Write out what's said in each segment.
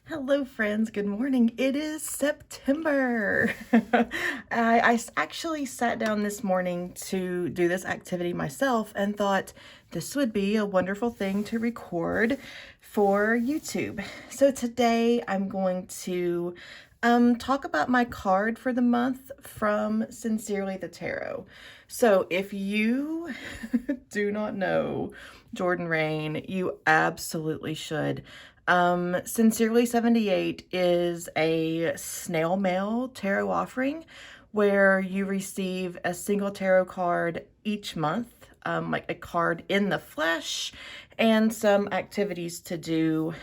Hello, friends. Good morning. It is September. I actually sat down this morning to do this activity myself and thought this would be a wonderful thing to record for YouTube. So today I'm going to talk about my card for the month from Sincerely the Tarot. So if you do not know Jordan Rain, you absolutely should. Sincerely 78 is a snail mail tarot offering where you receive a single tarot card each month, like a card in the flesh, and some activities to do,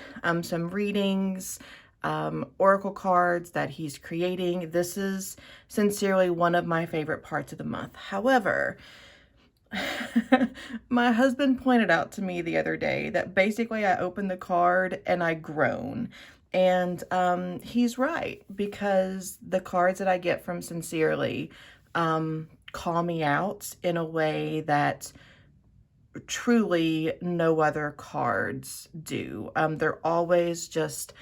some readings, oracle cards that he's creating. This is sincerely one of my favorite parts of the month. However, my husband pointed out to me the other day that basically I open the card and I groan. And he's right, because the cards that I get from Sincerely call me out in a way that truly no other cards do. They're always just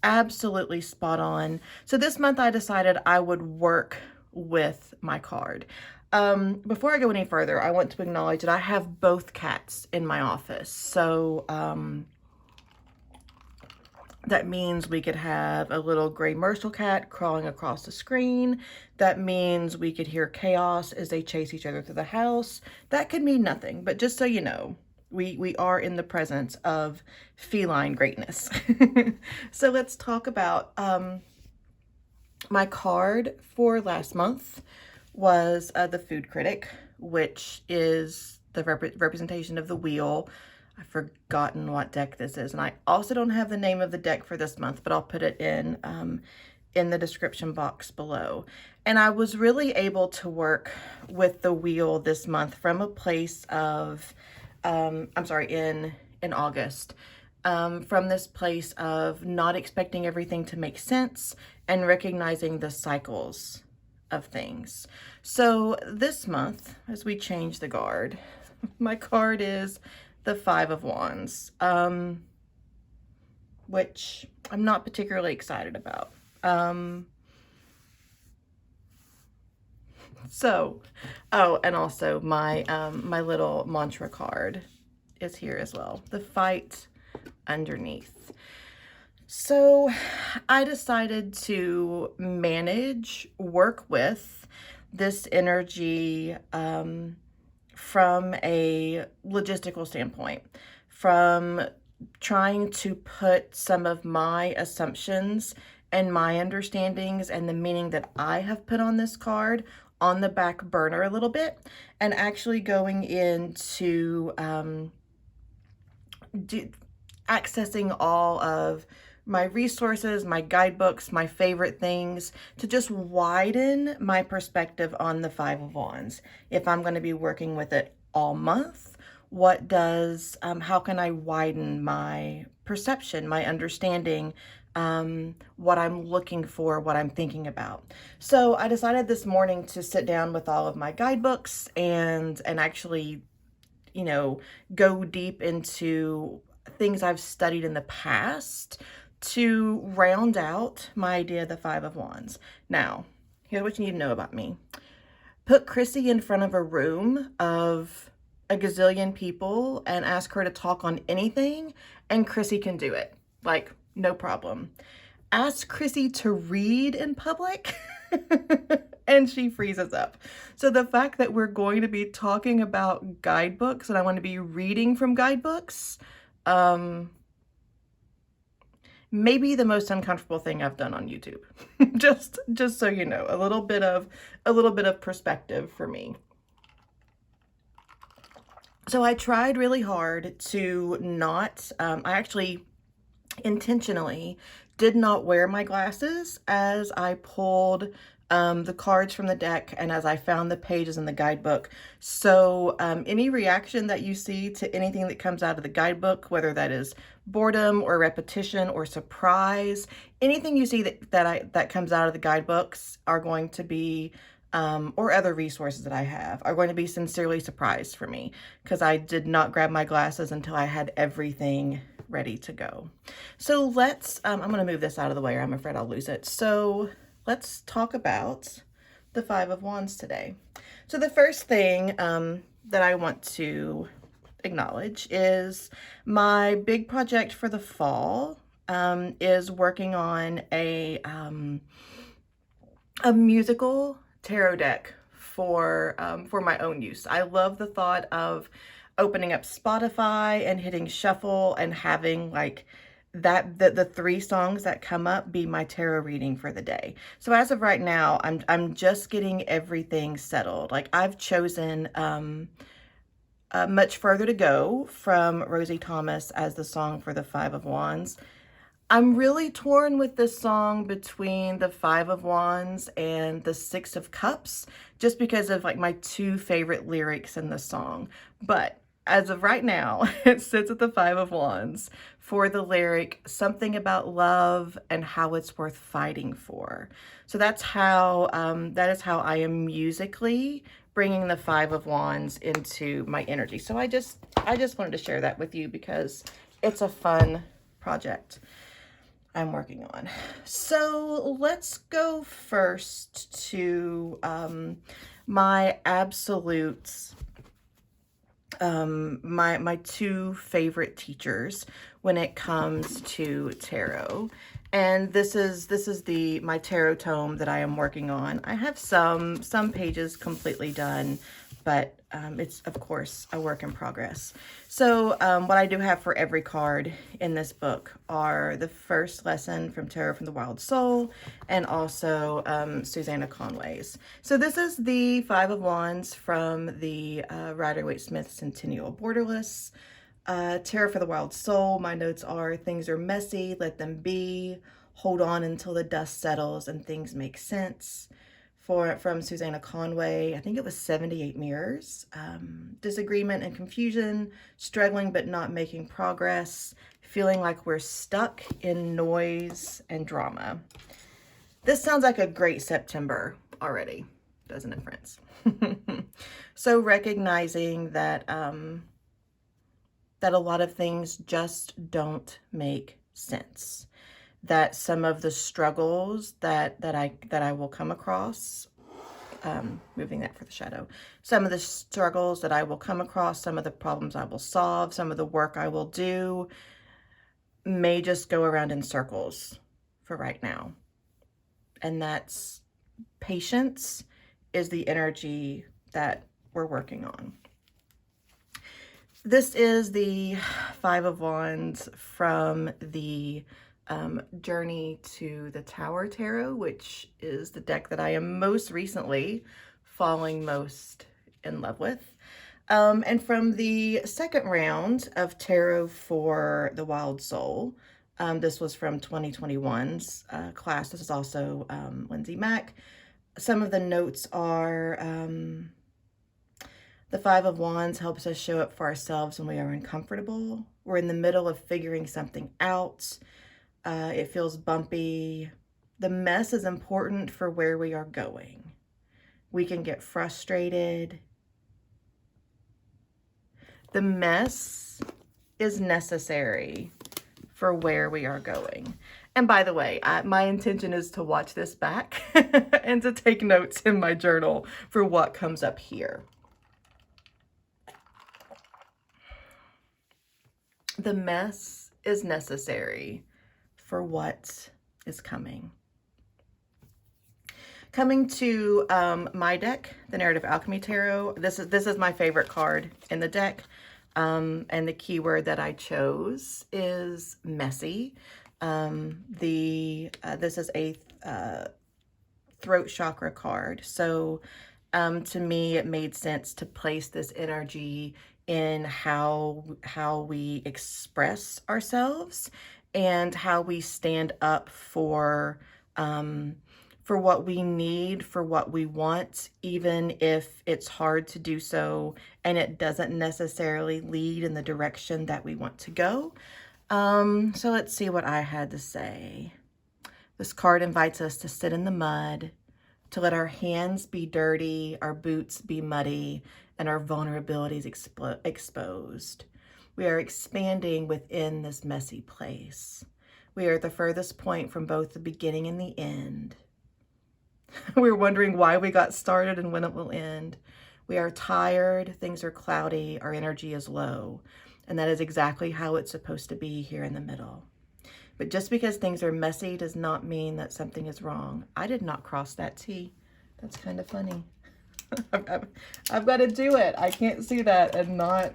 absolutely spot on. So this month I decided I would work with my card. Before I go any further, I want to acknowledge that I have both cats in my office. So that means we could have a little gray Mercial cat crawling across the screen. That means we could hear chaos as they chase each other through the house. That could mean nothing, but just so you know, we are in the presence of feline greatness. So let's talk about my card for last month was the Food Critic, which is the representation of the wheel. I've forgotten what deck this is, and I also don't have the name of the deck for this month, but I'll put it in the description box below. And I was really able to work with the wheel this month from a place of, in August, from this place of not expecting everything to make sense and recognizing the cycles of things. So this month, as we change the card, my card is the Five of Wands, which I'm not particularly excited about. And also my my little mantra card is here as well. The Fight underneath. So I decided to work with this energy from a logistical standpoint, from trying to put some of my assumptions and my understandings and the meaning that I have put on this card on the back burner a little bit, and actually going into accessing all of my resources, my guidebooks, my favorite things, to just widen my perspective on the Five of Wands. If I'm going to be working with it all month, how can I widen my perception, my understanding, what I'm looking for, what I'm thinking about. So I decided this morning to sit down with all of my guidebooks and actually, go deep into things I've studied in the past to round out my idea of the Five of Wands. Now, here's what you need to know about me. Put Chrissy in front of a room of a gazillion people and ask her to talk on anything, and Chrissy can do it. Like, no problem. Ask Chrissy to read in public and she freezes up. So the fact that we're going to be talking about guidebooks and I want to be reading from guidebooks, maybe the most uncomfortable thing I've done on YouTube. just so you know, a little bit of perspective for me. So I tried really hard to not, I actually intentionally did not wear my glasses as I pulled the cards from the deck and as I found the pages in the guidebook. So any reaction that you see to anything that comes out of the guidebook, whether that is boredom or repetition or surprise, anything you see that comes out of the guidebooks are going to be or other resources that I have are going to be sincerely surprised for me, because I did not grab my glasses until I had everything ready to go. So let's, I'm going to move this out of the way or I'm afraid I'll lose it. So let's talk about the Five of Wands today. So the first thing that I want to acknowledge is my big project for the fall is working on a musical tarot deck for my own use. I love the thought of opening up Spotify and hitting shuffle and having like the three songs that come up be my tarot reading for the day. So as of right now, I'm just getting everything settled. Like I've chosen Much Further to Go from Rosie Thomas as the song for the Five of Wands. I'm really torn with this song between the Five of Wands and the Six of Cups, just because of like my two favorite lyrics in the song. But as of right now, it sits at the Five of Wands for the lyric, something about love and how it's worth fighting for. So that's how, that is how I am musically bringing the Five of Wands into my energy. So I just wanted to share that with you because it's a fun project I'm working on. So let's go first to my absolute, my two favorite teachers when it comes to tarot. And this is my tarot tome that I am working on. I have some pages completely done, but it's of course a work in progress. So what I do have for every card in this book are the first lesson from Tarot from the Wild Soul and also Susanna Conway's. So this is the Five of Wands from the Rider-Waite-Smith Centennial Borderless. Tarot for the Wild Soul, my notes are: things are messy, let them be, hold on until the dust settles and things make sense. From Susanna Conway, I think it was 78 Mirrors. Disagreement and confusion, struggling but not making progress, feeling like we're stuck in noise and drama. This sounds like a great September already, doesn't it, friends? So recognizing that that a lot of things just don't make sense. That some of the struggles that I will come across, moving that for the shadow, some of the struggles that I will come across, some of the problems I will solve, some of the work I will do may just go around in circles for right now. And that's patience is the energy that we're working on. This is the Five of Wands from the Journey to the Tower Tarot, which is the deck that I am most recently falling most in love with. And from the second round of Tarot for the Wild Soul, this was from 2021's class. This is also Lindsay Mack. Some of the notes are the Five of Wands helps us show up for ourselves when we are uncomfortable. We're in the middle of figuring something out. It feels bumpy. The mess is important for where we are going. We can get frustrated. The mess is necessary for where we are going. And by the way, my intention is to watch this back and to take notes in my journal for what comes up here. The mess is necessary for what is coming. Coming to my deck, the Narrative Alchemy Tarot. This is my favorite card in the deck, and the keyword that I chose is messy. This is a throat chakra card, so to me it made sense to place this energy in how we express ourselves and how we stand up for what we need, for what we want, even if it's hard to do so and it doesn't necessarily lead in the direction that we want to go. So let's see what I had to say. This card invites us to sit in the mud, to let our hands be dirty, our boots be muddy, and our vulnerabilities exposed. We are expanding within this messy place. We are at the furthest point from both the beginning and the end. We're wondering why we got started and when it will end. We are tired, things are cloudy, our energy is low, and that is exactly how it's supposed to be here in the middle. But just because things are messy does not mean that something is wrong. I did not cross that T. That's kind of funny. I've got to do it. I can't see that and not,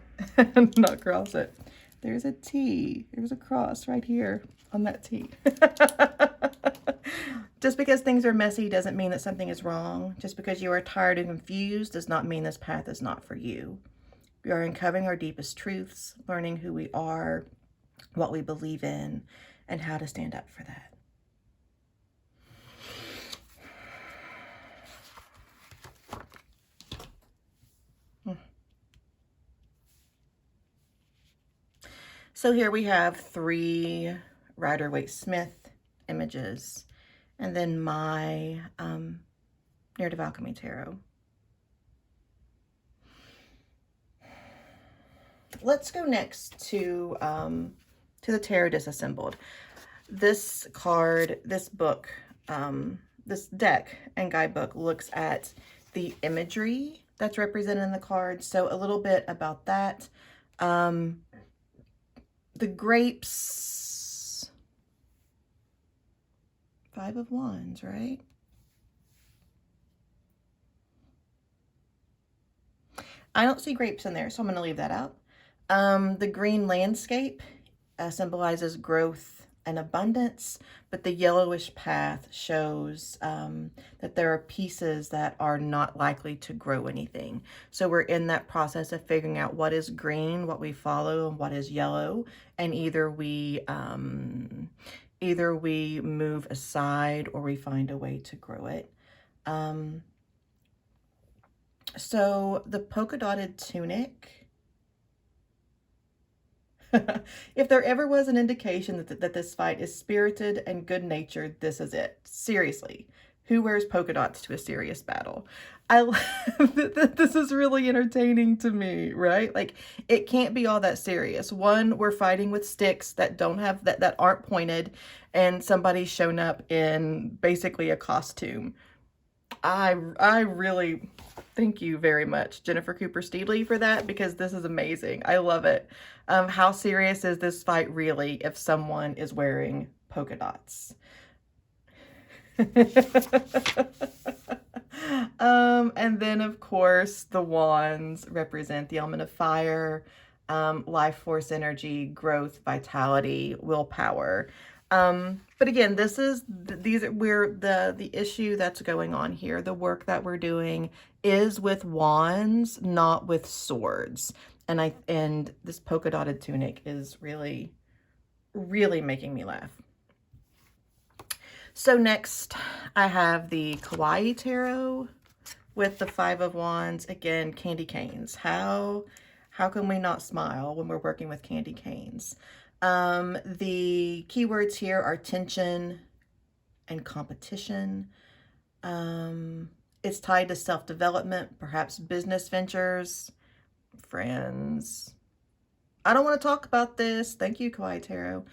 not cross it. There's a T. There's a cross right here on that T. Just because things are messy doesn't mean that something is wrong. Just because you are tired and confused does not mean this path is not for you. We are uncovering our deepest truths, learning who we are, what we believe in, and how to stand up for that. So here we have 3 Rider-Waite-Smith images, and then my Narrative Alchemy Tarot. Let's go next to the Tarot Disassembled. This card, this book, this deck and guidebook looks at the imagery that's represented in the cards. So a little bit about that. The grapes, 5 of Wands, right? I don't see grapes in there, so I'm going to leave that out. The green landscape symbolizes growth and abundance, but the yellowish path shows that there are pieces that are not likely to grow anything. So we're in that process of figuring out what is green, what we follow, and what is yellow, and either we move aside or we find a way to grow it. So the polka dotted tunic, if there ever was an indication that this fight is spirited and good-natured, this is it. Seriously, who wears polka dots to a serious battle? This is really entertaining to me, right? Like, it can't be all that serious. One, we're fighting with sticks that don't have that aren't pointed, and somebody's shown up in basically a costume. I really thank you very much, Jennifer Cooper Steedley, for that, because this is amazing. I love it. How serious is this fight really if someone is wearing polka dots? And then, of course, the wands represent the element of fire, life force energy, growth, vitality, willpower. But again, the issue that's going on here, the work that we're doing is with wands, not with swords. And this polka dotted tunic is really, really making me laugh. So next I have the Kawaii Tarot with the 5 of Wands. Again, candy canes. How can we not smile when we're working with candy canes? The keywords here are tension and competition. It's tied to self-development, perhaps business ventures, friends. I don't want to talk about this. Thank you, Kawaii Tarot.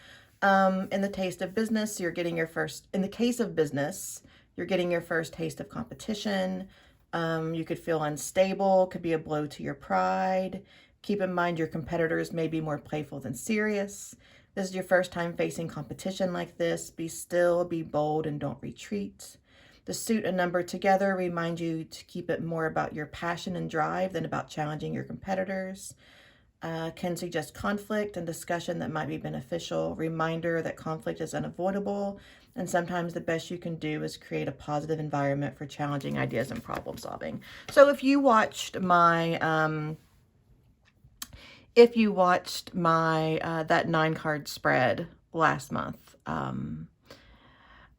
In the taste of business, you're getting your first, in the case of business, you're getting your first taste of competition. You could feel unstable, could be a blow to your pride. Keep in mind your competitors may be more playful than serious. This is your first time facing competition like this. Be still, be bold, and don't retreat. The suit and number together remind you to keep it more about your passion and drive than about challenging your competitors. Can suggest conflict and discussion that might be beneficial. Reminder that conflict is unavoidable, and sometimes the best you can do is create a positive environment for challenging ideas and problem solving. So if you watched my that 9-card spread last month,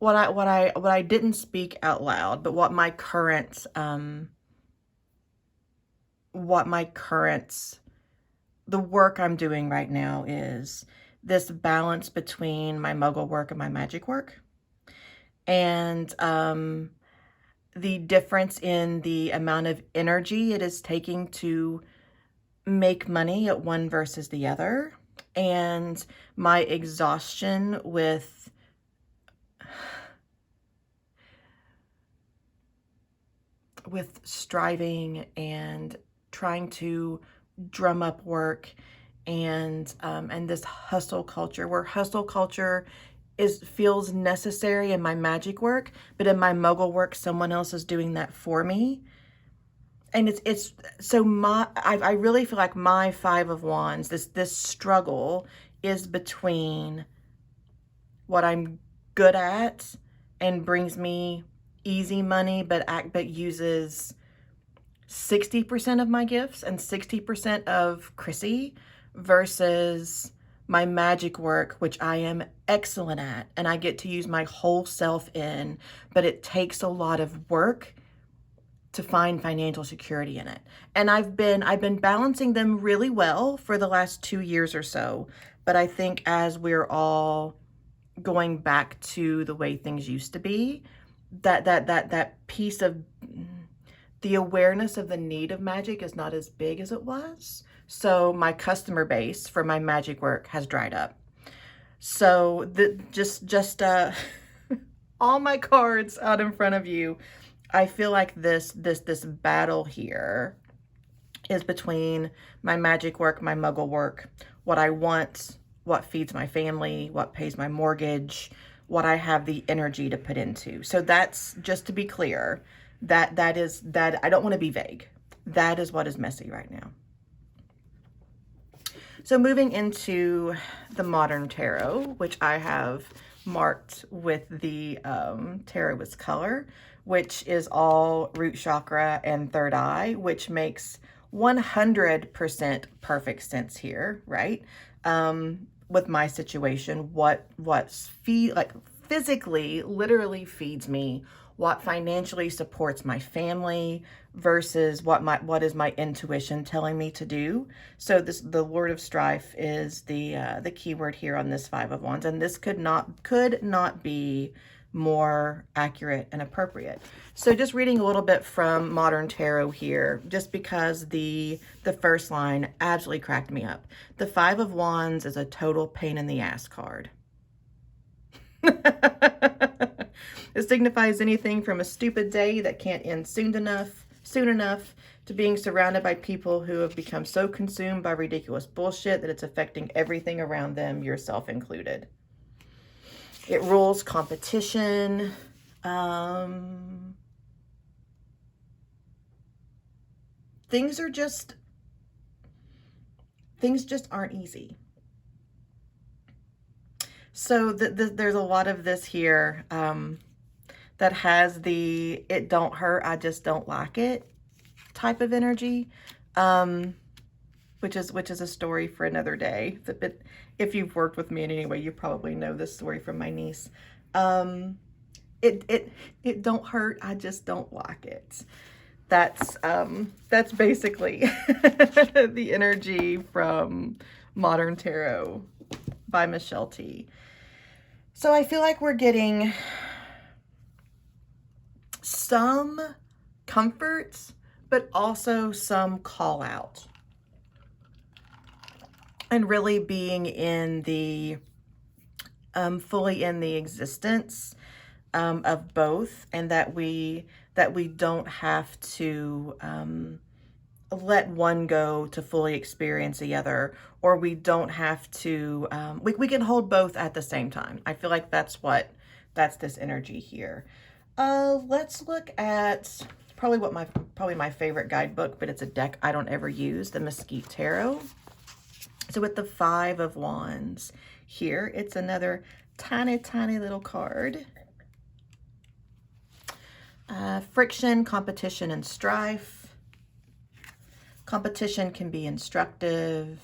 what I didn't speak out loud, but what my current the work I'm doing right now is this balance between my Muggle work and my magic work. And the difference in the amount of energy it is taking to make money at one versus the other, and my exhaustion with striving and trying to drum up work, and this hustle culture, where hustle culture feels necessary in my magic work, but in my muggle work someone else is doing that for me. And it's so I really feel like my Five of Wands, this struggle is between what I'm good at and brings me easy money, but uses 60% of my gifts and 60% of Chrissy, versus my magic work, which I am excellent at and I get to use my whole self in, but it takes a lot of work to find financial security in it. And I've been balancing them really well for the last 2 years or so, but I think as we're all going back to the way things used to be, that piece of the awareness of the need of magic is not as big as it was. So my customer base for my magic work has dried up. So just all my cards out in front of you, I feel like this battle here is between my magic work, my muggle work, what I want, what feeds my family, what pays my mortgage, what I have the energy to put into. So that's, just to be clear, that I don't want to be vague. That is what is messy right now. So moving into the modern tarot, which I have marked with the tarot with color, which is all root chakra and third eye, which makes 100% perfect sense here, right? With my situation, what's physically, literally feeds me, what financially supports my family, versus what is my intuition telling me to do. So the Lord of Strife is the keyword here on this Five of Wands, and this could not be more accurate and appropriate. So just reading a little bit from Modern Tarot here, just because the first line absolutely cracked me up. The Five of Wands is a total pain in the ass card. It signifies anything from a stupid day that can't end soon enough to being surrounded by people who have become so consumed by ridiculous bullshit that it's affecting everything around them, yourself included. It rules competition. Things just aren't easy. So there's a lot of this here that has the "it don't hurt, I just don't like it" type of energy, which is a story for another day. But if you've worked with me in any way, you probably know this story from my niece. It don't hurt, I just don't like it. That's basically the energy from Modern Tarot by Michelle T. So I feel like we're getting some comforts, but also some call out, and really being in the fully in the existence of both, and that we don't have to let one go to fully experience the other, or we don't have to we can hold both at the same time. I feel like that's this energy here. Let's look at probably my favorite guidebook, but it's a deck I don't ever use, the Mesquite Tarot. So with the Five of Wands here, it's another tiny little card. Friction, competition, and strife. Competition can be instructive.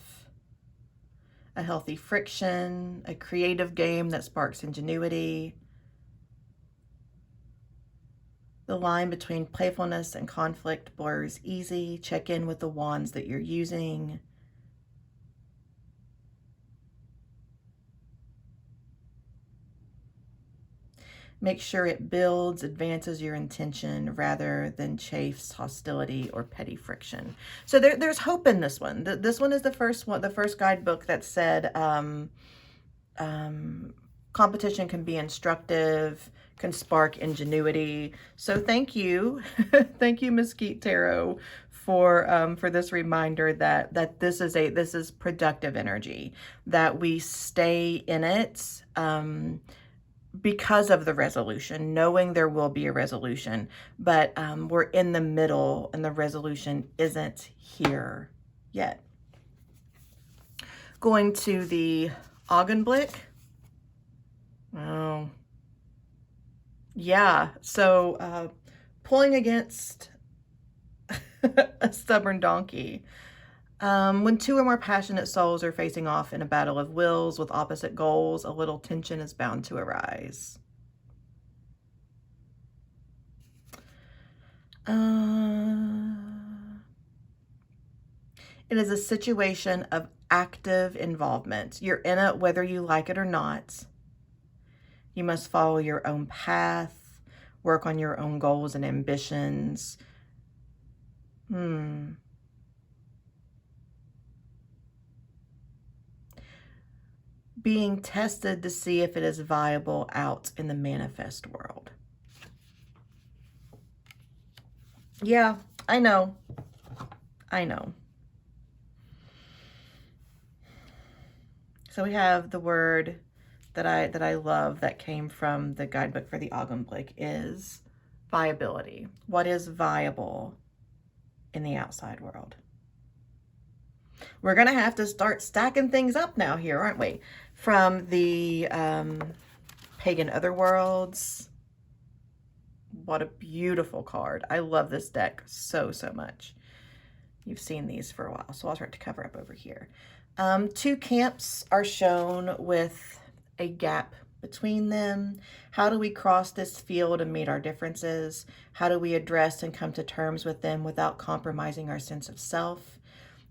A healthy friction, a creative game that sparks ingenuity. The line between playfulness and conflict blurs easy. Check in with the wands that you're using. Make sure it builds, advances your intention rather than chafes hostility or petty friction. So there's hope in this one. This one is the first one, the first guidebook that said competition can be instructive, can spark ingenuity. So thank you, thank you, Mesquite Tarot, for this reminder that this is productive energy, that we stay in it. Because of the resolution, knowing there will be a resolution, but we're in the middle and the resolution isn't here yet. Going to the Augenblick. Oh, yeah. So pulling against a stubborn donkey. When two or more passionate souls are facing off in a battle of wills with opposite goals, a little tension is bound to arise. It is a situation of active involvement. You're in it whether you like it or not. You must follow your own path, work on your own goals and ambitions. Being tested to see if it is viable out in the manifest world. Yeah, I know. I know. So we have the word that I love that came from the guidebook for the Augenblick is viability. What is viable in the outside world? We're going to have to start stacking things up now here, aren't we? From the Pagan Otherworlds. What a beautiful card. I love this deck so much. You've seen these for a while, so I'll start to cover up over here. Two camps are shown with a gap between them. How do we cross this field and meet our differences? How do we address and come to terms with them without compromising our sense of self?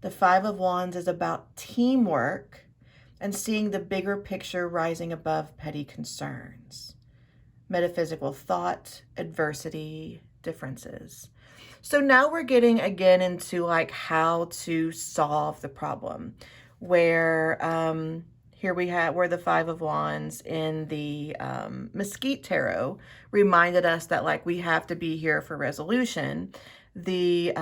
The Five of Wands is about teamwork and seeing the bigger picture rising above petty concerns. Metaphysical thought, adversity, differences. So now we're getting again into like how to solve the problem, where here we have where the Five of Wands in the Mesquite Tarot reminded us that like we have to be here for resolution. The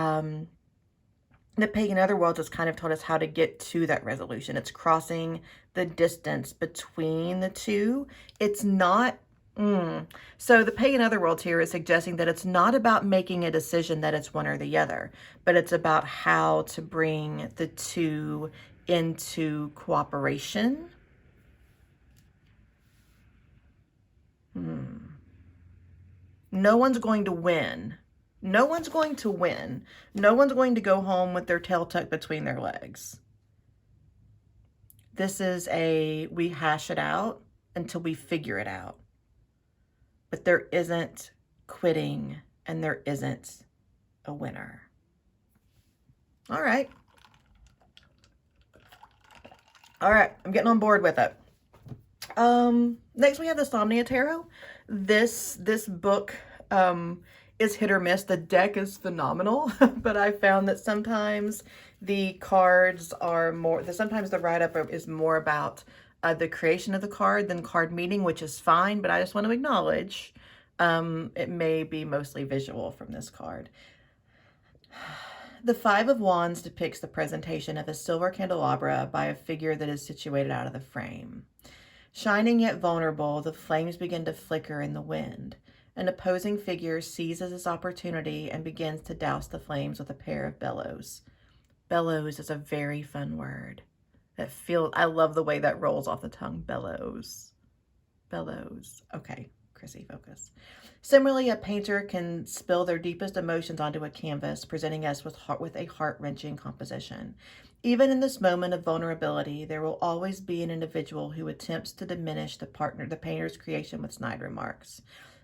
Pagan Otherworld just kind of told us how to get to that resolution. It's crossing the distance between the two. It's not So the Pagan Otherworld here is suggesting that it's not about making a decision that it's one or the other, but it's about how to bring the two into cooperation. No one's going to win. No one's going to win. No one's going to go home with their tail tucked between their legs. This is we hash it out until we figure it out. But there isn't quitting and there isn't a winner. All right. All right, I'm getting on board with it. Next we have the Somnia Tarot. This book is hit or miss. The deck is phenomenal, but I found that sometimes the cards are sometimes the write-up is more about the creation of the card than card meaning, which is fine, but I just want to acknowledge it may be mostly visual from this card. The Five of Wands depicts the presentation of a silver candelabra by a figure that is situated out of the frame. Shining yet vulnerable, the flames begin to flicker in the wind. An opposing figure seizes this opportunity and begins to douse the flames with a pair of bellows. Bellows is a very fun word. I love the way that rolls off the tongue. Bellows. Bellows. Okay, Chrissy, focus. Similarly, a painter can spill their deepest emotions onto a canvas, presenting us with a heart-wrenching composition. Even in this moment of vulnerability, there will always be an individual who attempts to diminish the painter's creation with snide remarks.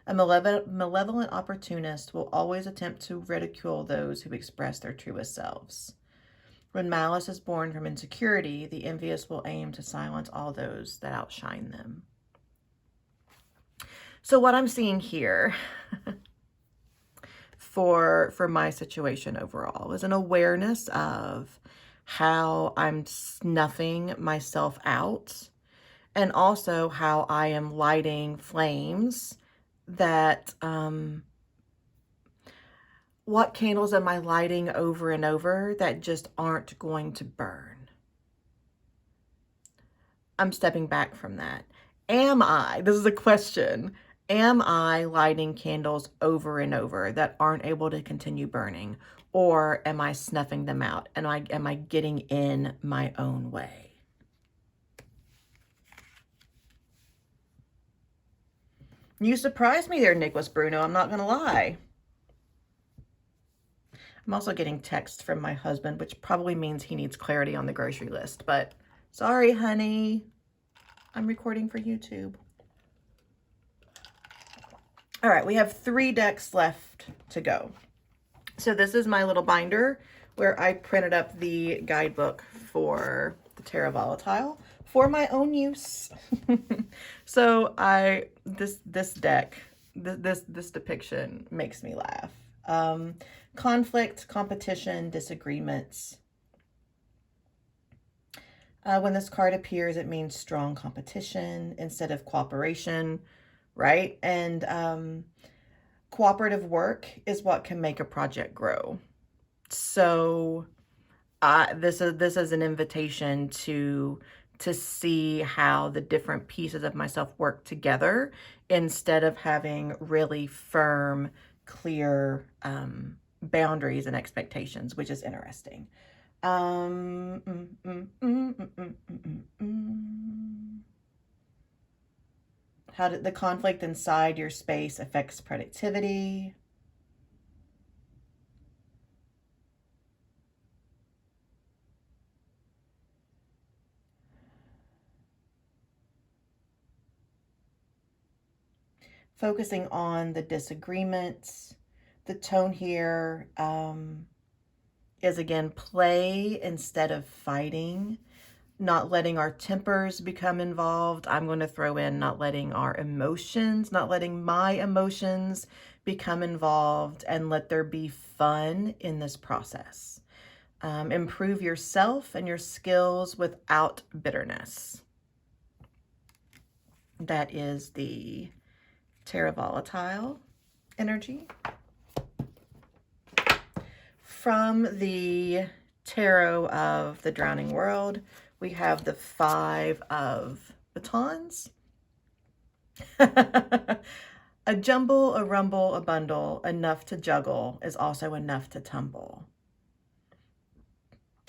A malevolent opportunist will always attempt to ridicule those who express their truest selves. When malice is born from insecurity, the envious will aim to silence all those that outshine them. So what I'm seeing here for my situation overall is an awareness of how I'm snuffing myself out, and also how I am lighting flames that what candles am I lighting over and over that just aren't going to burn? I'm stepping back from that. This is a question, am I lighting candles over and over that aren't able to continue burning? Or am I snuffing them out? And am I getting in my own way? You surprised me there, Nicholas Bruno. I'm not going to lie. I'm also getting text from my husband, which probably means he needs clarity on the grocery list. But sorry, honey. I'm recording for YouTube. All right, we have 3 decks left to go. So this is my little binder where I printed up the guidebook for the Tarot Volatile for my own use. So this deck, this depiction makes me laugh. Conflict, competition, disagreements. When this card appears, it means strong competition instead of cooperation, right? And cooperative work is what can make a project grow. So this is an invitation to see how the different pieces of myself work together instead of having really firm, clear boundaries and expectations, which is interesting. How did the conflict inside your space affects productivity? Focusing on the disagreements. The tone here is again play instead of fighting, not letting our tempers become involved. I'm going to throw in not letting my emotions become involved, and let there be fun in this process. Improve yourself and your skills without bitterness. That is the Tarot Volatile energy. From the Tarot of the Drowning World, we have the 5 of Batons. A jumble, a rumble, a bundle, enough to juggle is also enough to tumble.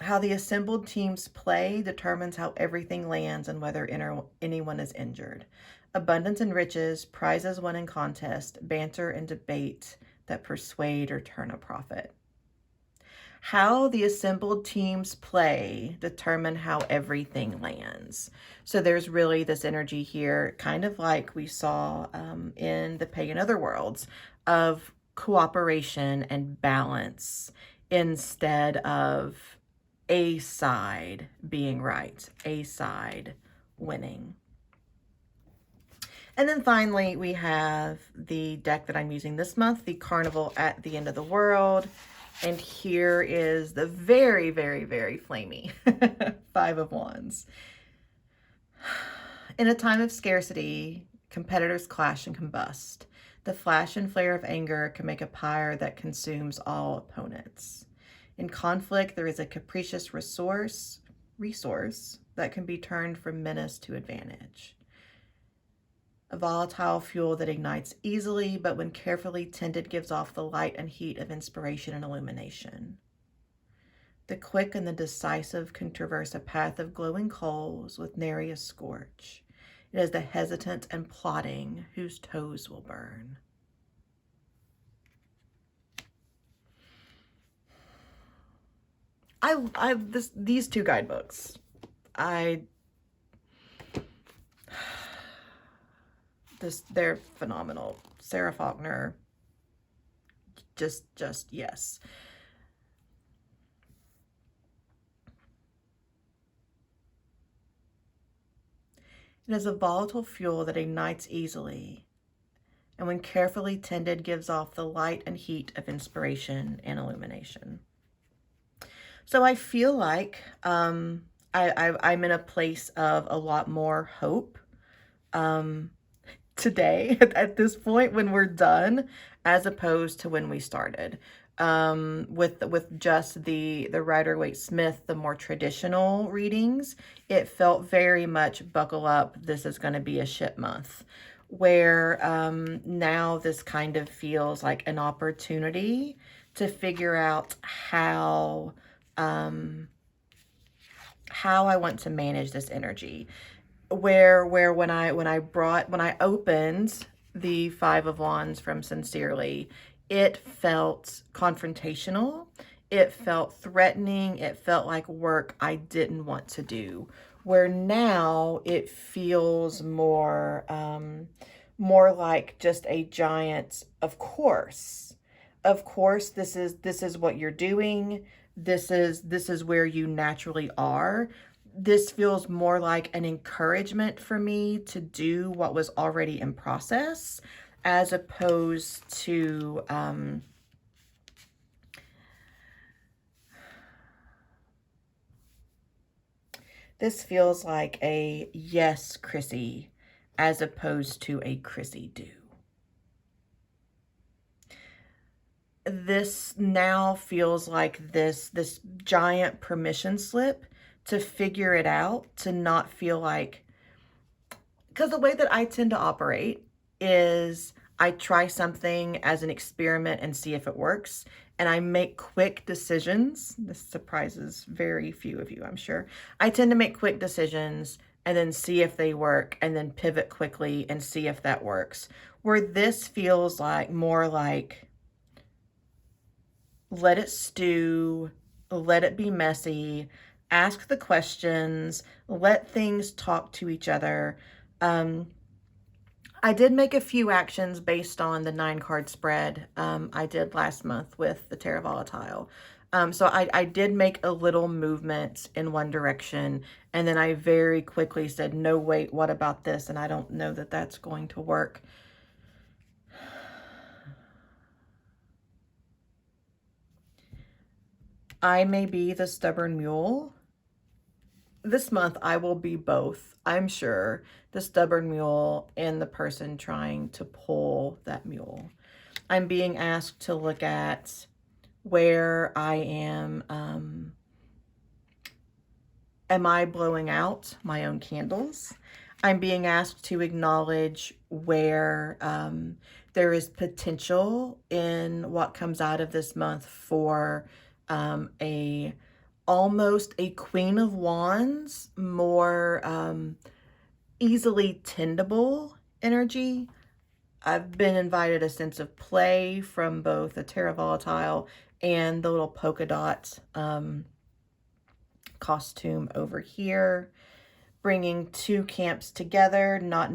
How the assembled teams play determines how everything lands and whether anyone is injured. Abundance and riches, prizes won in contest, banter and debate that persuade or turn a profit. How the assembled teams play determine how everything lands. So there's really this energy here, kind of like we saw in the Pagan Otherworlds, of cooperation and balance instead of a side being right, a side winning. And then finally, we have the deck that I'm using this month, the Carnival at the End of the World. And here is the very, very, very flamey 5 of Wands. In a time of scarcity, competitors clash and combust. The flash and flare of anger can make a pyre that consumes all opponents. In conflict, there is a capricious resource that can be turned from menace to advantage. A volatile fuel that ignites easily, but when carefully tended, gives off the light and heat of inspiration and illumination. The quick and the decisive can traverse a path of glowing coals with nary a scorch. It is the hesitant and plodding whose toes will burn. These 2 guidebooks, they're phenomenal. Sarah Faulkner, just yes. It is a volatile fuel that ignites easily, and when carefully tended, gives off the light and heat of inspiration and illumination. So I feel like I'm in a place of a lot more hope today at this point when we're done, as opposed to when we started. With just the Rider-Waite-Smith, the more traditional readings, it felt very much buckle up, this is going to be a shit month. Where now this kind of feels like an opportunity to figure out how I want to manage this energy. Where when I opened the Five of Wands from Sincerely, it felt confrontational, it felt threatening, it felt like work I didn't want to do. Where now it feels more more like just a giant, of course, this is what you're doing, this is where you naturally are. This feels more like an encouragement for me to do what was already in process, as opposed to this feels like a yes, Chrissy, as opposed to a Chrissy do. This now feels like this giant permission slip to figure it out, to not feel like, because the way that I tend to operate is I try something as an experiment and see if it works, and I make quick decisions. This surprises very few of you, I'm sure. I tend to make quick decisions and then see if they work, and then pivot quickly and see if that works. Where this feels like more like, let it stew, let it be messy, ask the questions, let things talk to each other. I did make a few actions based on the 9-card spread I did last month with the Tarot Volatile. So I did make a little movement in one direction, and then I very quickly said, no, wait, what about this? And I don't know that that's going to work. I may be the stubborn mule. This month, I will be both, I'm sure, the stubborn mule and the person trying to pull that mule. I'm being asked to look at where I am I blowing out my own candles? I'm being asked to acknowledge where there is potential in what comes out of this month for almost a Queen of Wands, more easily tendable energy. I've been invited a sense of play from both the Terra Volatile and the little polka dot costume over here, bringing two camps together, not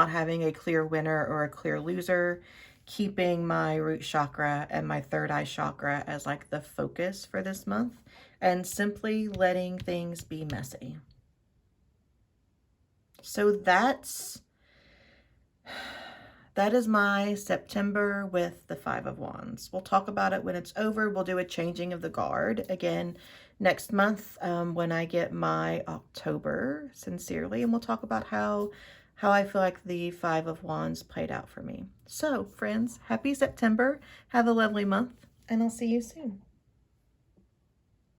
having a clear winner or a clear loser, keeping my root chakra and my third eye chakra as like the focus for this month, and simply letting things be messy. So that is my September with the Five of Wands. We'll talk about it when it's over. We'll do a changing of the guard again next month when I get my October Sincerely, and we'll talk about how I feel like the Five of Wands played out for me. So, friends, happy September. Have a lovely month, and I'll see you soon.